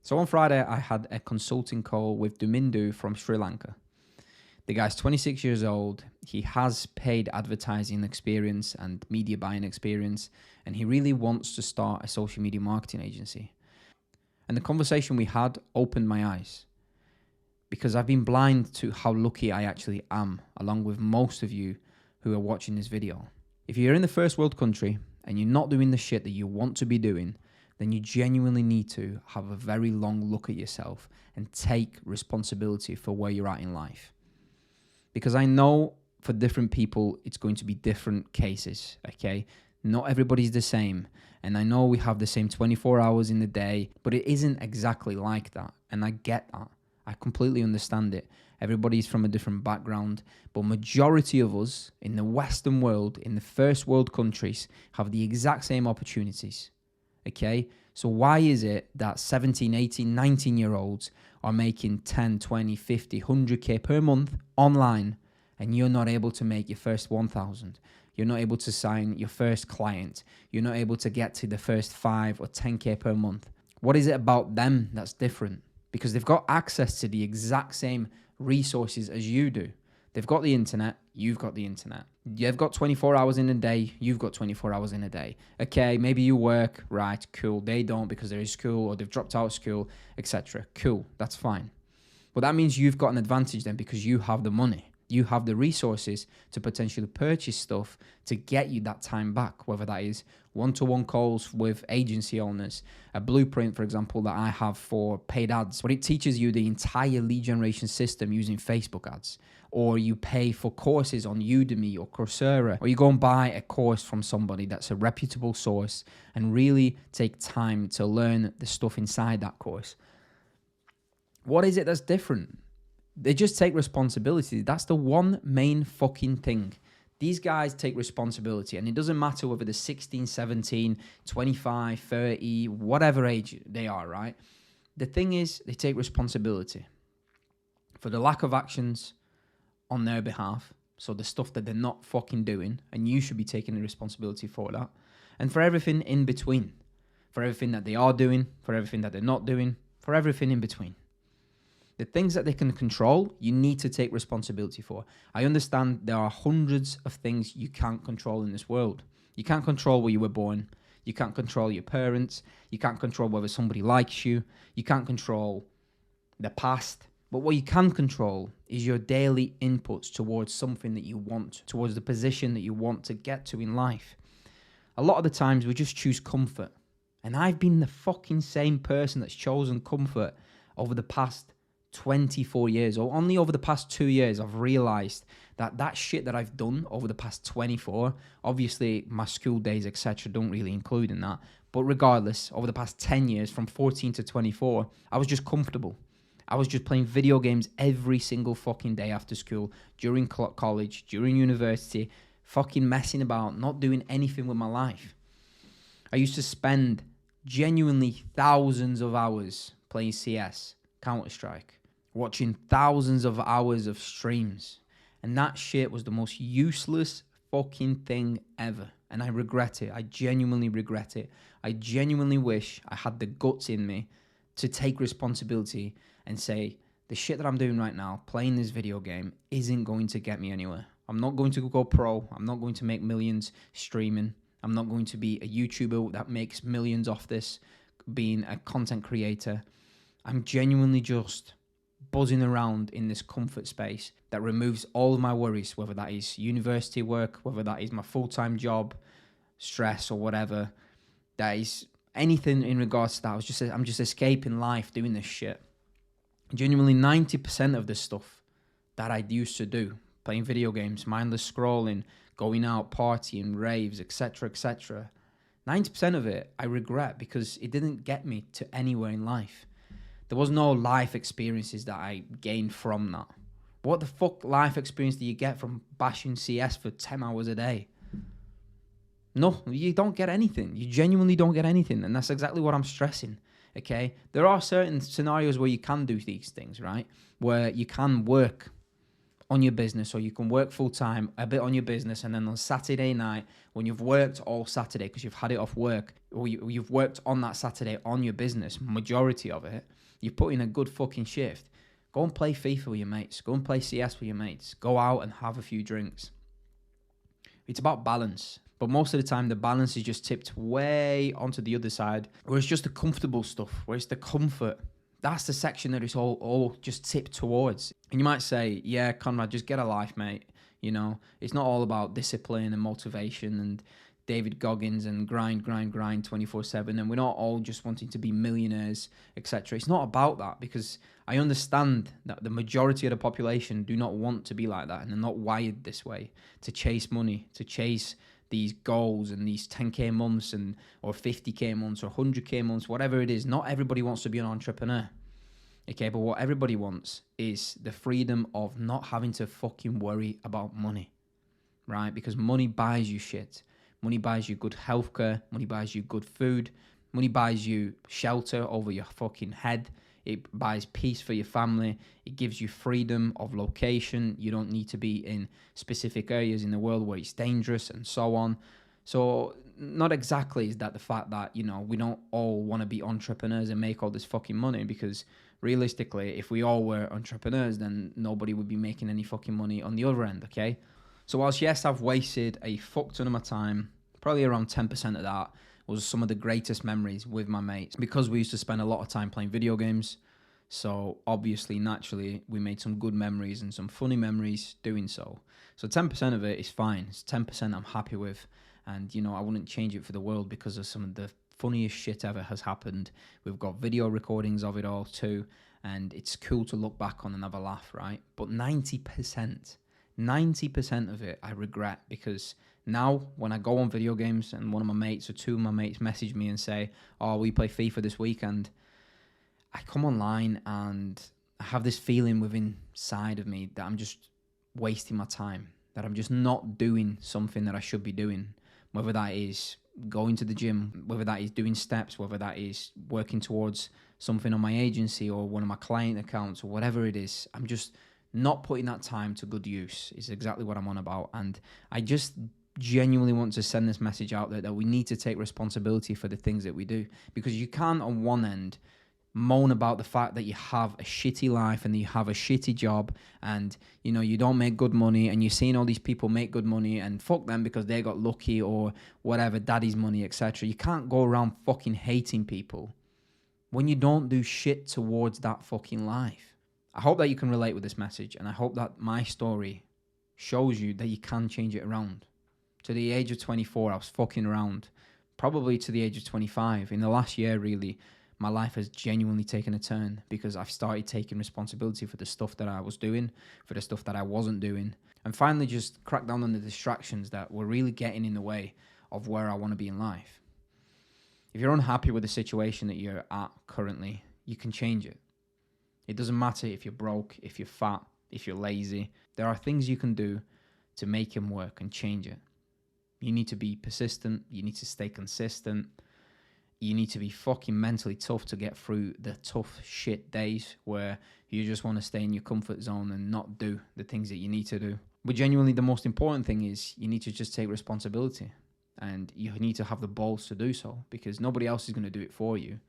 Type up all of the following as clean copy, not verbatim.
So on Friday, I had a consulting call with Dumindu from Sri Lanka. The guy's 26 years old. He has paid advertising experience and media buying experience, and he really wants to start a social media marketing agency. And the conversation we had opened my eyes, because I've been blind to how lucky I actually am, along with most of you who are watching this video. If you're in the first world country and you're not doing the shit that you want to be doing, then you genuinely need to have a very long look at yourself and take responsibility for where you're at in life. Because I know for different people, it's going to be different cases, okay? Not everybody's the same. And I know we have the same 24 hours in the day, but it isn't exactly like that. And I get that. I completely understand it. Everybody's from a different background, but majority of us in the Western world, in the first world countries, have the exact same opportunities, okay? So why is it that 17, 18, 19-year-olds are making 10, 20, 50, 100K per month online, and you're not able to make your first 1,000? You're not able to sign your first client. You're not able to get to the first 5 or 10K per month. What is it about them that's different? Because they've got access to the exact same resources as you do. They've got the internet, you've got the internet. You've got 24 hours in a day, you've got 24 hours in a day. Okay, maybe you work, right, cool. They don't because they're in school or they've dropped out of school, etc. Cool, that's fine. But that means you've got an advantage then because you have the money. You have the resources to potentially purchase stuff to get you that time back, whether that is one-to-one calls with agency owners, a blueprint, for example, that I have for paid ads, but it teaches you the entire lead generation system using Facebook ads, or you pay for courses on Udemy or Coursera, or you go and buy a course from somebody that's a reputable source and really take time to learn the stuff inside that course. What is it that's different? They just take responsibility. That's the one main fucking thing. These guys take responsibility, and it doesn't matter whether they're 16, 17, 25, 30, whatever age they are, right? The thing is, they take responsibility for the lack of actions on their behalf. So the stuff that they're not fucking doing, and you should be taking the responsibility for that. And for everything in between. For everything that they are doing, for everything that they're not doing, for everything in between. The things that they can control, you need to take responsibility for. I understand there are hundreds of things you can't control in this world. You can't control where you were born. You can't control your parents. You can't control whether somebody likes you. You can't control the past. But what you can control is your daily inputs towards something that you want, towards the position that you want to get to in life. A lot of the times we just choose comfort. And I've been the fucking same person that's chosen comfort over the past 24 years, or only over the past 2 years, I've realized that shit that I've done over the past 24, obviously my school days, etc., don't really include in that. But regardless, over the past 10 years, from 14 to 24, I was just comfortable. I was just playing video games every single fucking day after school, during college, during university, fucking messing about, not doing anything with my life. I used to spend genuinely thousands of hours playing CS, Counter-Strike, watching thousands of hours of streams. And that shit was the most useless fucking thing ever. And I regret it. I genuinely regret it. I genuinely wish I had the guts in me to take responsibility and say, the shit that I'm doing right now, playing this video game, isn't going to get me anywhere. I'm not going to go pro. I'm not going to make millions streaming. I'm not going to be a YouTuber that makes millions off this, being a content creator. I'm genuinely just buzzing around in this comfort space that removes all of my worries, whether that is university work, whether that is my full-time job, stress or whatever. That is anything in regards to that. I'm just escaping life doing this shit. Genuinely 90% of the stuff that I used to do, playing video games, mindless scrolling, going out, partying, raves, etc., 90% of it I regret because it didn't get me to anywhere in life. There was no life experiences that I gained from that. What the fuck life experience do you get from bashing CS for 10 hours a day? No, you don't get anything. You genuinely don't get anything. And that's exactly what I'm stressing, okay? There are certain scenarios where you can do these things, right? Where you can work on your business, or you can work full time, a bit on your business, and then on Saturday night, when you've worked all Saturday because you've had it off work, or you've worked on that Saturday on your business, majority of it, you've put in a good fucking shift. Go and play FIFA with your mates. Go and play CS with your mates. Go out and have a few drinks. It's about balance. But most of the time, the balance is just tipped way onto the other side, where it's just the comfortable stuff, where it's the comfort. That's the section that it's all just tipped towards. And you might say, yeah, Conrad, just get a life, mate. You know, it's not all about discipline and motivation and David Goggins and grind 24/7. And we're not all just wanting to be millionaires, etc. It's not about that, because I understand that the majority of the population do not want to be like that, and they're not wired this way to chase money, to chase these goals and these 10k months or 50k months or 100k months, whatever it is. Not everybody wants to be an entrepreneur. Okay, but what everybody wants is the freedom of not having to fucking worry about money, right? Because money buys you shit. Money buys you good healthcare. Money buys you good food. Money buys you shelter over your fucking head. It buys peace for your family. It gives you freedom of location. You don't need to be in specific areas in the world where it's dangerous and so on. So not exactly is that the fact that, you know, we don't all want to be entrepreneurs and make all this fucking money, because realistically, if we all were entrepreneurs, then nobody would be making any fucking money on the other end, okay? So whilst, yes, I've wasted a fuck ton of my time, probably around 10% of that was some of the greatest memories with my mates, because we used to spend a lot of time playing video games. So obviously, naturally, we made some good memories and some funny memories doing so. So 10% of it is fine. It's 10% I'm happy with. And, you know, I wouldn't change it for the world, because of some of the funniest shit ever has happened. We've got video recordings of it all too. And it's cool to look back on and have a laugh, right? But 90% of it I regret, because now when I go on video games and one of my mates or two of my mates message me and say, oh, we play FIFA this weekend, I come online and I have this feeling within inside of me that I'm just wasting my time, that I'm just not doing something that I should be doing, whether that is going to the gym, whether that is doing steps, whether that is working towards something on my agency or one of my client accounts or whatever it is. I'm just not putting that time to good use is exactly what I'm on about. And I just genuinely want to send this message out there that we need to take responsibility for the things that we do, because you can't on one end moan about the fact that you have a shitty life and you have a shitty job and, you know, you don't make good money, and you're seeing all these people make good money and fuck them because they got lucky or whatever, daddy's money, etc. You can't go around fucking hating people when you don't do shit towards that fucking life. I hope that you can relate with this message, and I hope that my story shows you that you can change it around. To the age of 24, I was fucking around. Probably to the age of 25. In the last year, really, my life has genuinely taken a turn, because I've started taking responsibility for the stuff that I was doing, for the stuff that I wasn't doing, and finally just crack down on the distractions that were really getting in the way of where I want to be in life. If you're unhappy with the situation that you're at currently, you can change it. It doesn't matter if you're broke, if you're fat, if you're lazy. There are things you can do to make them work and change it. You need to be persistent. You need to stay consistent. You need to be fucking mentally tough to get through the tough shit days where you just want to stay in your comfort zone and not do the things that you need to do. But genuinely, the most important thing is you need to just take responsibility, and you need to have the balls to do so, because nobody else is going to do it for you.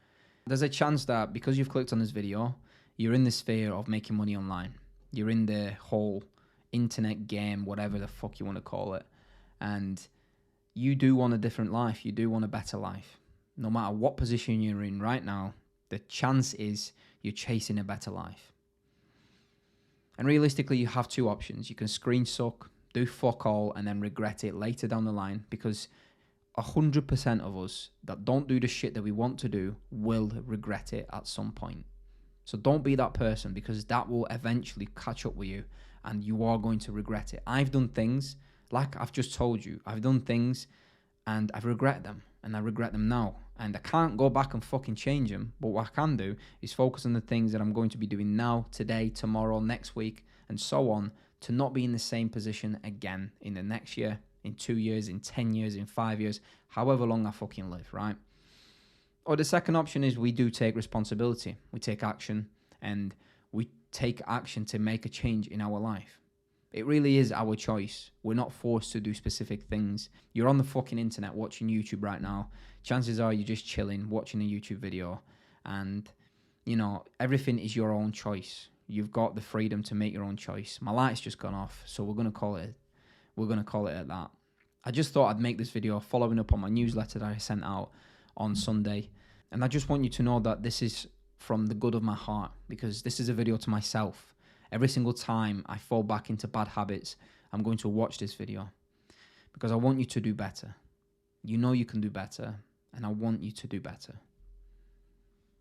There's a chance that because you've clicked on this video, you're in the sphere of making money online. You're in the whole internet game, whatever the fuck you want to call it. And you do want a different life. You do want a better life. No matter what position you're in right now, the chance is you're chasing a better life. And realistically, you have two options. You can screen suck, do fuck all, and then regret it later down the line, because 100% of us that don't do the shit that we want to do will regret it at some point. So don't be that person, because that will eventually catch up with you and you are going to regret it. I've done things, like I've just told you, I've done things and I've regret them, and I regret them now. And I can't go back and fucking change them. But what I can do is focus on the things that I'm going to be doing now, today, tomorrow, next week, and so on, to not be in the same position again in the next year, in 2 years, in 10 years, in 5 years, however long I fucking live, right? Or the second option is we do take responsibility. We take action, and we take action to make a change in our life. It really is our choice. We're not forced to do specific things. You're on the fucking internet watching YouTube right now. Chances are you're just chilling, watching a YouTube video, and you know, everything is your own choice. You've got the freedom to make your own choice. My light's just gone off, so we're gonna call it at that. I just thought I'd make this video following up on my newsletter that I sent out on Sunday. And I just want you to know that this is from the good of my heart, because this is a video to myself. Every single time I fall back into bad habits, I'm going to watch this video because I want you to do better. You know you can do better, and I want you to do better.